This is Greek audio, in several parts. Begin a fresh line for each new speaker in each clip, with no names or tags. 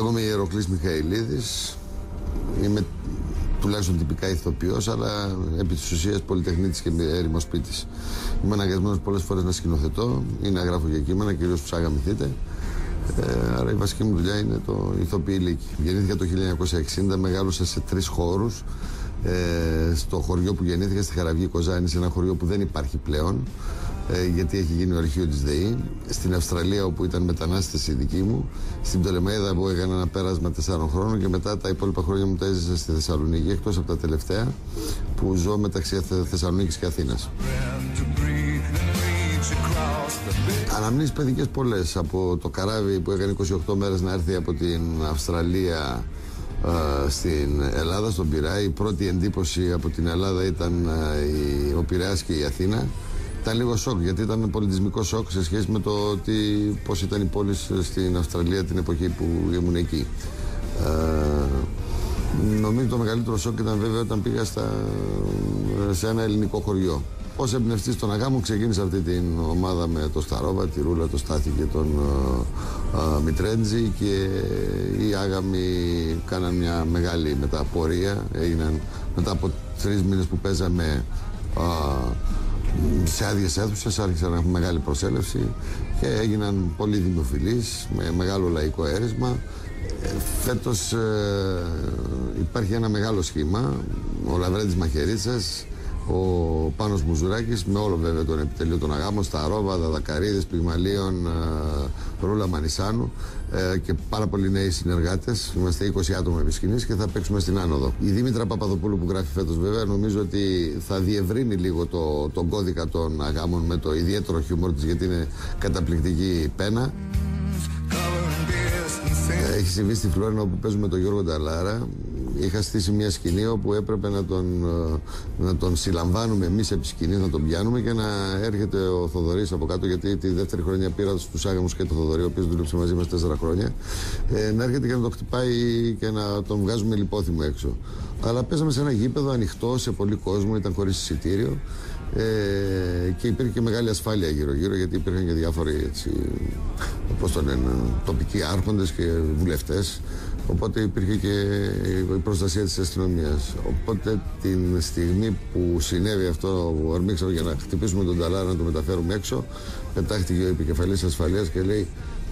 Λέγομαι Ιεροκλής Μιχαηλίδης. Είμαι τουλάχιστον τυπικά ηθοποιός, αλλά επί της ουσίας πολυτεχνίτης και έρημος ποιητής. Είμαι αναγκασμένος πολλές φορές να σκηνοθετώ ή να γράφω για κείμενα, κυρίως τους αγαμηθείτε. Άρα η βασική μου δουλειά είναι το ηθοποιή λύκη. Γεννήθηκα το 1960, μεγάλωσα σε 3 χώρους. Στο χωριό που γεννήθηκα, στη Χαραυγή Κοζάνη, σε ένα χωριό που δεν υπάρχει πλέον, γιατί έχει γίνει ο αρχείο της ΔΕΗ. Στην Αυστραλία, όπου ήταν μετανάστες οι δικοί μου. Στην Πτολεμαΐδα, που έκανα ένα πέρασμα 4 χρόνων, και μετά τα υπόλοιπα χρόνια μου τα έζησα στη Θεσσαλονίκη, εκτός από τα τελευταία που ζω μεταξύ Θεσσαλονίκης και Αθήνας. Αναμνήσεις παιδικές πολλές. Από το καράβι που έκανε 28 μέρες να έρθει από την Αυστραλία στην Ελλάδα, στον Πειραιά. Η πρώτη εντύπωση από την Ελλάδα ήταν ο Πειραιάς και η Αθήνα. Ήταν λίγο σοκ, γιατί ήταν πολιτισμικό σοκ σε σχέση με το πώς ήταν η πόλη στην Αυστραλία την εποχή που ήμουν εκεί. Νομίζω το μεγαλύτερο σοκ ήταν βέβαια όταν πήγα σε ένα ελληνικό χωριό. Ως εμπνευστής των αγάμων ξεκίνησα αυτή την ομάδα με το Σταρόβα, τη Ρούλα, το Στάθη και τον Μητρέντζη, και οι άγαμοι κάναν μια μεγάλη μεταπορεία. Έγιναν μετά από 3 μήνες που παίζαμε σε άδειες αίθουσες, άρχισαν να έχουν μεγάλη προσέλευση και έγιναν πολύ δημοφιλείς, με μεγάλο λαϊκό αίρισμα. Φέτος υπάρχει ένα μεγάλο σχήμα, ο Λαβρέντης Μαχαιρίτσας, ο Πάνος Μουζουράκης, με όλο βέβαια τον επιτελείο των αγάμων, Σταρόβα, Δαδακαρίδης, Πυγμαλίων, Ρούλα Μανισάνου, και πάρα πολλοί νέοι συνεργάτες. Είμαστε 20 άτομα επί σκηνής και θα παίξουμε στην Άνοδο. Η Δήμητρα Παπαδοπούλου, που γράφει φέτος, βέβαια, νομίζω ότι θα διευρύνει λίγο τον κώδικα των αγάμων με το ιδιαίτερο χιούμορ της, γιατί είναι καταπληκτική πένα. Έχει συμβεί στη Φλόρινα, όπου παίζουμε τον Γιώργο Νταλάρα. Είχα στήσει μια σκηνή όπου έπρεπε να τον συλλαμβάνουμε εμείς επί σκηνής, να τον πιάνουμε και να έρχεται ο Θοδωρής από κάτω, γιατί τη δεύτερη χρονιά πήρα στους άγαμους και τον Θοδωρή, ο οποίος δούλεψε μαζί μας 4 χρόνια, να έρχεται και να το χτυπάει και να τον βγάζουμε λιπόθυμο έξω. Αλλά παίζαμε σε ένα γήπεδο ανοιχτό, σε πολύ κόσμο, ήταν χωρίς εισιτήριο, και υπήρχε και μεγάλη ασφάλεια γύρω-γύρω, γιατί υπήρχαν και διάφοροι τοπικοί άρχοντες και βουλευτές. Οπότε υπήρχε και η προστασία της αστυνομίας. Οπότε την στιγμή που συνέβη αυτό, που ορμήξαμε για να χτυπήσουμε τον Νταλάρα, να το μεταφέρουμε έξω, πετάχτηκε ο επικεφαλής ασφαλείας και λέει: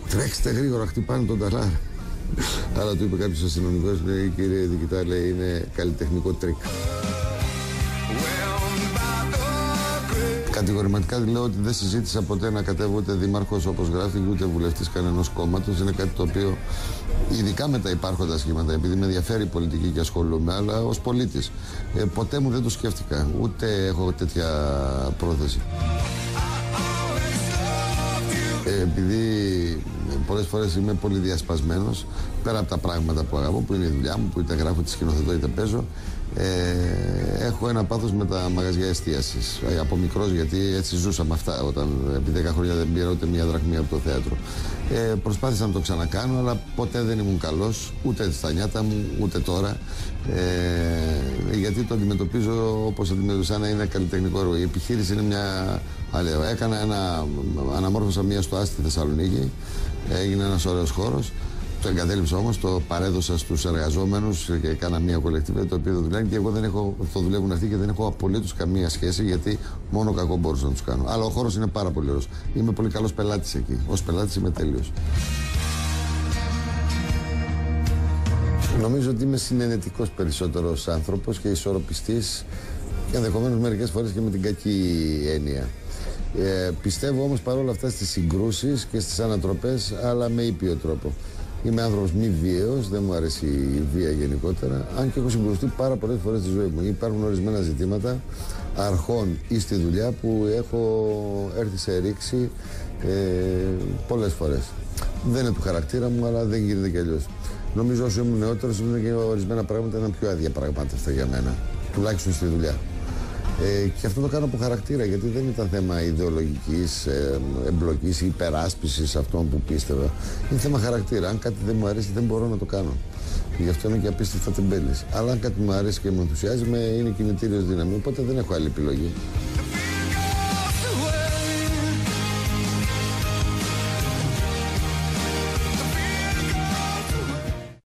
«Τρέξτε γρήγορα, χτυπάνε τον Νταλάρα». Αλλά του είπε κάποιος αστυνομικός: «Ναι, κύριε διοικητά», λέει, «είναι καλλιτεχνικό τρίκ». Κατηγορηματικά λέω ότι δεν συζήτησα ποτέ να κατέβω ούτε δήμαρχος, όπως γράφει, ούτε βουλευτής κανενός κόμματος. Είναι κάτι το οποίο, ειδικά με τα υπάρχοντα σχήματα, επειδή με ενδιαφέρει η πολιτική και ασχολούμαι, αλλά ως πολίτης, ποτέ μου δεν το σκέφτηκα, ούτε έχω τέτοια πρόθεση. Επειδή πολλές φορές είμαι πολύ διασπασμένος, πέρα από τα πράγματα που αγαπώ, που είναι η δουλειά μου, που είτε γράφω, είτε σκηνοθετώ, είτε παίζω, έχω ένα πάθος με τα μαγαζιά εστίασης. Από μικρός, γιατί έτσι ζούσαμε αυτά, όταν επί 10 χρόνια δεν πήρα ούτε μία δραχμή από το θέατρο. Προσπάθησα να το ξανακάνω, αλλά ποτέ δεν ήμουν καλός, ούτε στα νιάτα μου, ούτε τώρα. Γιατί το αντιμετωπίζω όπως αντιμετωπίζω, να είναι καλλιτεχνικό έργο. Η επιχείρηση είναι μια άλλη. Αναμόρφωσα μία στο Άστι Θεσσαλονίκη, έγινε ένας ωραίος χώρος. Το εγκατέλειψα όμως, το παρέδωσα στους εργαζόμενους και έκανα μια κολεκτίβα, το οποίο το δουλεύει, και εγώ το δουλεύουν αυτοί και δεν έχω απολύτως καμία σχέση, γιατί μόνο κακό μπορούσα να τους κάνω. Αλλά ο χώρος είναι πάρα πολύ ωραίος. Είμαι πολύ καλός πελάτης εκεί. Ως πελάτης είμαι τέλειος. Νομίζω ότι είμαι συνενετικός περισσότερος άνθρωπος και ισορροπιστής, και ενδεχομένως μερικές φορές και με την κακή έννοια. Πιστεύω όμως παρόλα αυτά στις συγκρούσεις και στις ανατροπές, αλλά με ήπιο τρόπο. Είμαι άνθρωπος μη βίαιος, δεν μου αρέσει η βία γενικότερα, αν και έχω συγκρουστεί πάρα πολλές φορές στη ζωή μου. Υπάρχουν ορισμένα ζητήματα αρχών ή στη δουλειά που έχω έρθει σε ρήξη πολλές φορές. Δεν είναι του χαρακτήρα μου, αλλά δεν γίνεται κι αλλιώς. Νομίζω όσο ήμουν νεότερος, είναι και ορισμένα πράγματα ήταν πιο αδιαπραγμάτευτα για μένα, τουλάχιστον στη δουλειά. Και αυτό το κάνω από χαρακτήρα, γιατί δεν ήταν θέμα ιδεολογικής εμπλοκής ή υπεράσπισης αυτών που πίστευα. Είναι θέμα χαρακτήρα. Αν κάτι δεν μου αρέσει, δεν μπορώ να το κάνω. Και γι' αυτό είμαι και απίστευτα τεμπέλης. Αλλά αν κάτι μου αρέσει και με ενθουσιάζει, είναι κινητήριος δύναμη. Οπότε δεν έχω άλλη επιλογή.